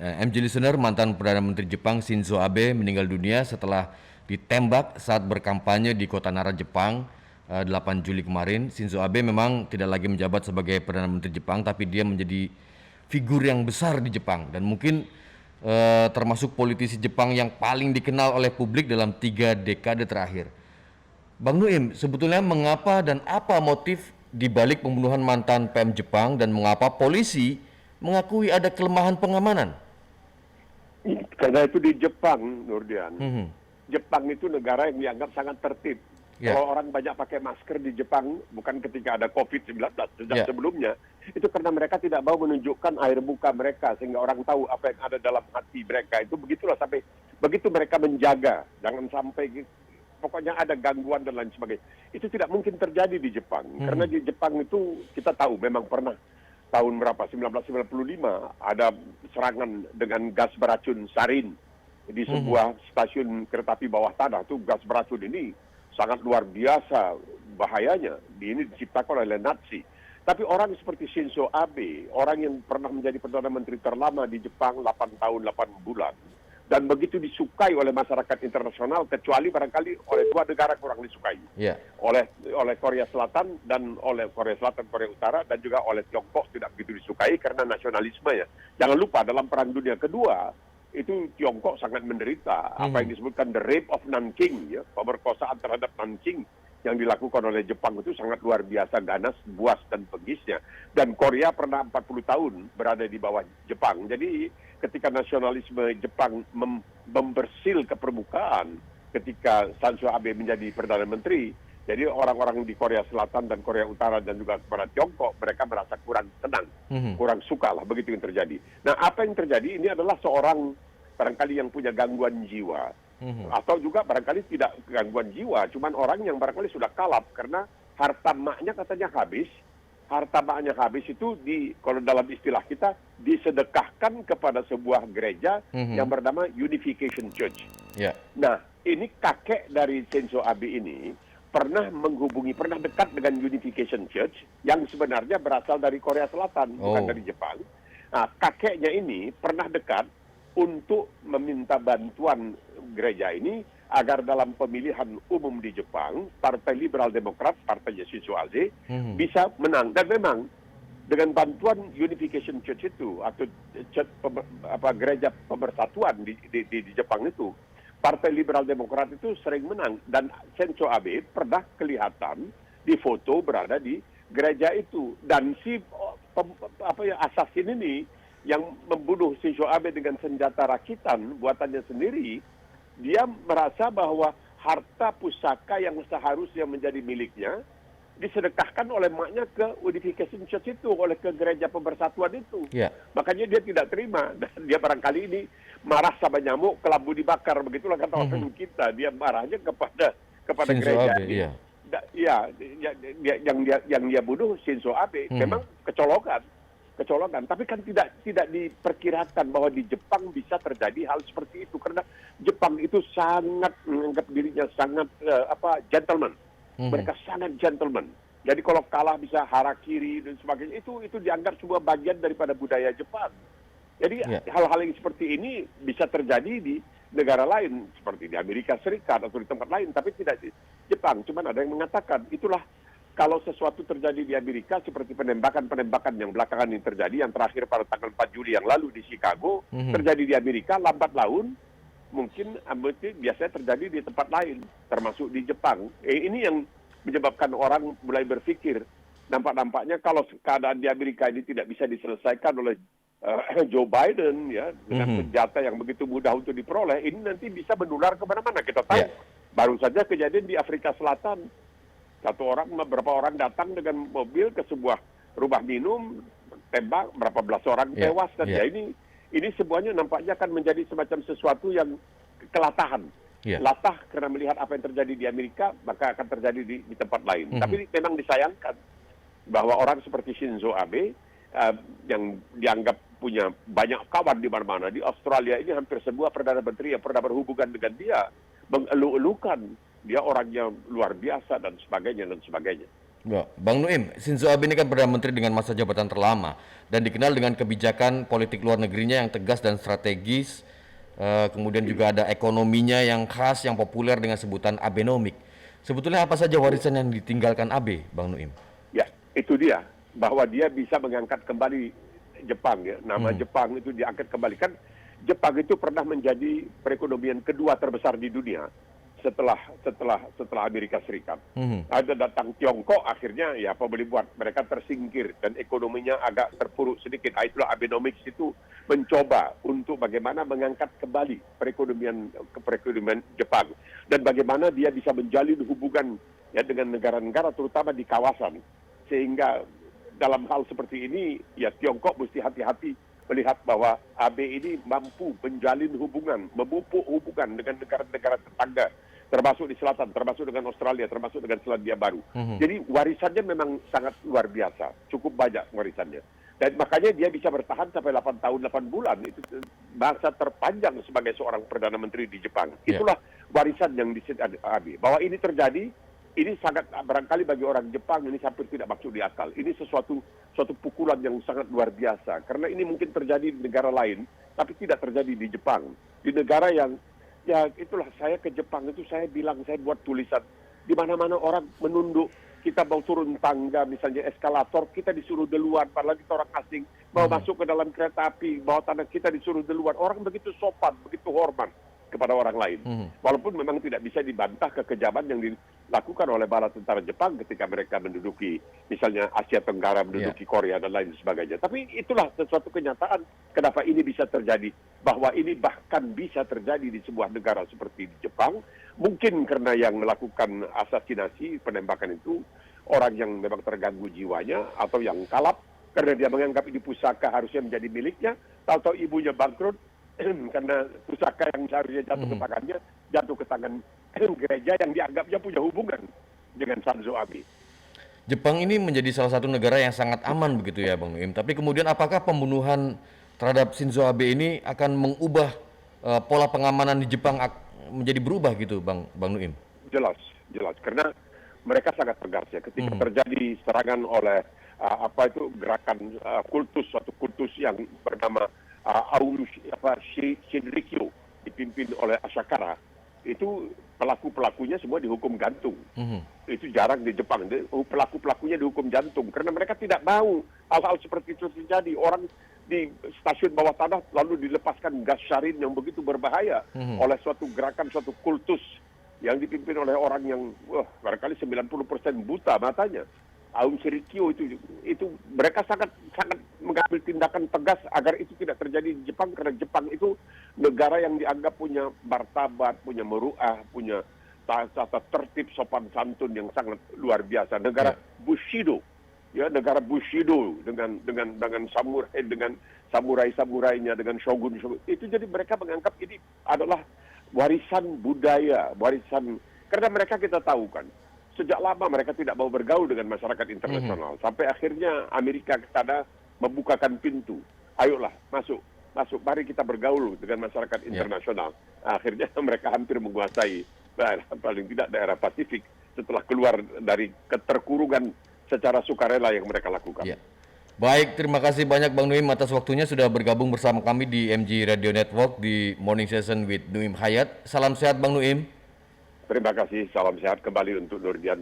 MJ Listener, mantan Perdana Menteri Jepang Shinzo Abe meninggal dunia setelah ditembak saat berkampanye di kota Nara, Jepang 8 Juli kemarin. Shinzo Abe memang tidak lagi menjabat sebagai Perdana Menteri Jepang, tapi dia menjadi figur yang besar di Jepang dan mungkin termasuk politisi Jepang yang paling dikenal oleh publik dalam 3 dekade terakhir. Bang Nuim, sebetulnya mengapa dan apa motif di balik pembunuhan mantan PM Jepang dan mengapa polisi mengakui ada kelemahan pengamanan? Karena itu di Jepang, Nurdian. Mhm. Jepang itu negara yang dianggap sangat tertib. Ya, Kalau orang banyak pakai masker di Jepang, bukan ketika ada COVID-19, sejak ya. sebelumnya, itu karena mereka tidak mau menunjukkan air muka mereka, sehingga orang tahu apa yang ada dalam hati mereka. Itu begitulah sampai, begitu mereka menjaga, jangan sampai, pokoknya ada gangguan dan lain sebagainya. Itu tidak mungkin terjadi di Jepang. Karena di Jepang itu, kita tahu memang pernah, tahun berapa, 1995, ada serangan dengan gas beracun sarin di sebuah stasiun kereta api bawah tanah. Itu gas beracun ini sangat luar biasa bahayanya. Ini diciptakan oleh Nazi. Tapi orang seperti Shinzo Abe, orang yang pernah menjadi Perdana Menteri terlama di Jepang 8 tahun 8 bulan, dan begitu disukai oleh masyarakat internasional, kecuali barangkali oleh 2 negara kurang disukai. Ya. Oleh Korea Selatan dan oleh Korea Selatan, Korea Utara, dan juga oleh Tiongkok tidak begitu disukai karena nasionalisme ya. Jangan lupa dalam Perang Dunia Kedua itu Tiongkok sangat menderita apa yang disebutkan the rape of Nanking, ya, pemerkosaan terhadap Nanking yang dilakukan oleh Jepang itu sangat luar biasa ganas, buas dan pegisnya. Dan Korea pernah 40 tahun berada di bawah Jepang. Jadi ketika nasionalisme Jepang membersil ke permukaan ketika Shinzo Abe menjadi Perdana Menteri, jadi orang-orang di Korea Selatan dan Korea Utara dan juga kepada Tiongkok, mereka merasa kurang tenang, kurang suka lah begitu yang terjadi. Nah, apa yang terjadi ini adalah seorang barangkali yang punya gangguan jiwa, atau juga barangkali tidak gangguan jiwa, cuman orang yang barangkali sudah kalap karena harta maknya katanya habis. Harta maknya habis itu kalau dalam istilah kita disedekahkan kepada sebuah gereja yang bernama Unification Church. Ya. Nah, ini kakek dari Shinzo Abe ini pernah dekat dengan Unification Church yang sebenarnya berasal dari Korea Selatan, bukan dari Jepang. Nah, kakeknya ini pernah dekat untuk meminta bantuan gereja ini agar dalam pemilihan umum di Jepang, Partai Liberal Demokrat, partainya Shinzo Abe, bisa menang. Dan memang dengan bantuan Unification Church itu, atau gereja pemersatuan di Jepang itu, Partai Liberal Demokrat itu sering menang. Dan Shinzo Abe pernah kelihatan di foto berada di gereja itu. Dan si assassin ini yang membunuh Shinzo Abe dengan senjata rakitan buatannya sendiri, dia merasa bahwa harta pusaka yang seharusnya menjadi miliknya disedekahkan oleh maknya ke Unification Church itu, oleh ke gereja pemersatuan itu. Ya. Makanya dia tidak terima, dan dia barangkali ini marah sama nyamuk, kelambu dibakar, begitulah kata orang kita. Dia marahnya kepada Shinzo gereja Abe, ini. iya. Yang dia bunuh Shinzo Abe memang kecolongan, tapi kan tidak diperkirakan bahwa di Jepang bisa terjadi hal seperti itu, karena Jepang itu sangat menganggap dirinya sangat gentleman. Mereka sangat gentleman. Jadi kalau kalah bisa harakiri dan sebagainya, itu dianggap sebuah bagian daripada budaya Jepang. Jadi hal-hal yang seperti ini bisa terjadi di negara lain, seperti di Amerika Serikat atau di tempat lain, tapi tidak di Jepang. Cuman ada yang mengatakan, itulah kalau sesuatu terjadi di Amerika, seperti penembakan yang belakangan ini terjadi, yang terakhir pada tanggal 4 Juli yang lalu di Chicago, terjadi di Amerika, lambat laun, mungkin biasanya terjadi di tempat lain, termasuk di Jepang. Ini yang menyebabkan orang mulai berpikir, nampaknya kalau keadaan di Amerika ini tidak bisa diselesaikan oleh Joe Biden, ya, dengan senjata yang begitu mudah untuk diperoleh, ini nanti bisa menular kemana-mana. Kita tahu, baru saja kejadian di Afrika Selatan, beberapa orang datang dengan mobil ke sebuah rumah minum, tembak, berapa belas orang tewas, dan ini semuanya nampaknya akan menjadi semacam sesuatu yang kelatahan. Latah karena melihat apa yang terjadi di Amerika, maka akan terjadi di tempat lain. Tapi memang disayangkan bahwa orang seperti Shinzo Abe, yang dianggap punya banyak kawan di mana-mana, di Australia ini hampir semua Perdana Menteri yang pernah berhubungan dengan dia, mengeluh-elukan dia orangnya luar biasa dan sebagainya. Ya, Bang Nuim, Shinzo Abe ini kan Perdana Menteri dengan masa jabatan terlama dan dikenal dengan kebijakan politik luar negerinya yang tegas dan strategis. Kemudian juga ada ekonominya yang khas, yang populer dengan sebutan Abenomic. Sebetulnya apa saja warisan yang ditinggalkan Abe, Bang Nuim? Ya, itu dia, bahwa dia bisa mengangkat kembali Jepang ya. Nama Mhm, Jepang itu diangkat kembali. Kan Jepang itu pernah menjadi perekonomian kedua terbesar di dunia setelah Amerika Serikat. mhm, Ada datang Tiongkok, akhirnya ya apa boleh buat, mereka tersingkir dan ekonominya agak terpuruk sedikit. Itulah Abenomics itu mencoba untuk bagaimana mengangkat kembali perekonomian Jepang dan bagaimana dia bisa menjalin hubungan ya dengan negara-negara terutama di kawasan, sehingga dalam hal seperti ini ya Tiongkok mesti hati-hati melihat bahwa AB ini mampu menjalin hubungan, memupuk hubungan dengan negara-negara tetangga, termasuk di selatan, termasuk dengan Australia, termasuk dengan Selandia Baru. mhm. Jadi warisannya memang sangat luar biasa, cukup banyak warisannya. Dan makanya dia bisa bertahan sampai 8 tahun 8 bulan, itu masa terpanjang sebagai seorang Perdana Menteri di Jepang. Ya. Itulah warisan yang disebut AB. Bahwa ini terjadi, ini sangat barangkali bagi orang Jepang ini hampir tidak masuk di akal. Ini suatu pukulan yang sangat luar biasa. Karena ini mungkin terjadi di negara lain, tapi tidak terjadi di Jepang. Di negara yang, ya itulah saya ke Jepang itu saya bilang, saya buat tulisan. Di mana-mana orang menunduk, kita mau turun tangga, misalnya eskalator, kita disuruh duluan, padahal kita orang asing. Mau masuk ke dalam kereta api, bawah tanah kita disuruh duluan. Orang begitu sopan, begitu hormat kepada orang lain. Walaupun memang tidak bisa dibantah kekejaman yang dilakukan oleh bala tentara Jepang ketika mereka menduduki misalnya Asia Tenggara, menduduki Korea dan lain sebagainya. Tapi itulah sesuatu kenyataan kenapa ini bisa terjadi. Bahwa ini bahkan bisa terjadi di sebuah negara seperti di Jepang. Mungkin karena yang melakukan asasinasi, penembakan itu orang yang memang terganggu jiwanya atau yang kalap karena dia menganggap ini pusaka harusnya menjadi miliknya, tahu-tahu ibunya bangkrut, karena pusaka yang seharusnya jatuh ke tangannya, jatuh ke tangan gereja yang dianggapnya punya hubungan dengan Shinzo Abe. Jepang ini menjadi salah satu negara yang sangat aman begitu ya Bang Nuim. Tapi kemudian apakah pembunuhan terhadap Shinzo Abe ini akan mengubah pola pengamanan di Jepang menjadi berubah gitu Bang Nuim? Jelas, jelas. Karena mereka sangat tegas ya. Ketika terjadi serangan oleh gerakan kultus, suatu kultus yang bernama Shinrikyo, dipimpin oleh Asakara, itu pelaku-pelakunya semua dihukum gantung. Itu jarang di Jepang. Pelaku-pelakunya dihukum gantung karena mereka tidak mau hal-hal seperti itu terjadi. Orang di stasiun bawah tanah lalu dilepaskan gas sarin yang begitu berbahaya oleh suatu gerakan, suatu kultus yang dipimpin oleh orang yang barangkali 90% buta matanya. Aum Shinrikyo itu mereka sangat mengambil tindakan tegas agar itu tidak terjadi di Jepang, karena Jepang itu negara yang dianggap punya martabat, punya meruah, punya tata tertib sopan santun yang sangat luar biasa. Negara Bushido, ya negara Bushido dengan samurai-samurainya, dengan shogun. Itu jadi mereka menganggap ini adalah warisan budaya, warisan, karena mereka kita tahu kan sejak lama mereka tidak mau bergaul dengan masyarakat internasional. Sampai akhirnya Amerika ke sana membukakan pintu. Ayolah, masuk. Mari kita bergaul dengan masyarakat internasional. Akhirnya mereka hampir menguasai paling tidak daerah Pasifik setelah keluar dari keterkurungan secara sukarela yang mereka lakukan. Ya. Baik, terima kasih banyak Bang Nuim atas waktunya sudah bergabung bersama kami di MG Radio Network di Morning Session with Nuim Hayat. Salam sehat Bang Nuim. Terima kasih, salam sehat kembali untuk Nurdian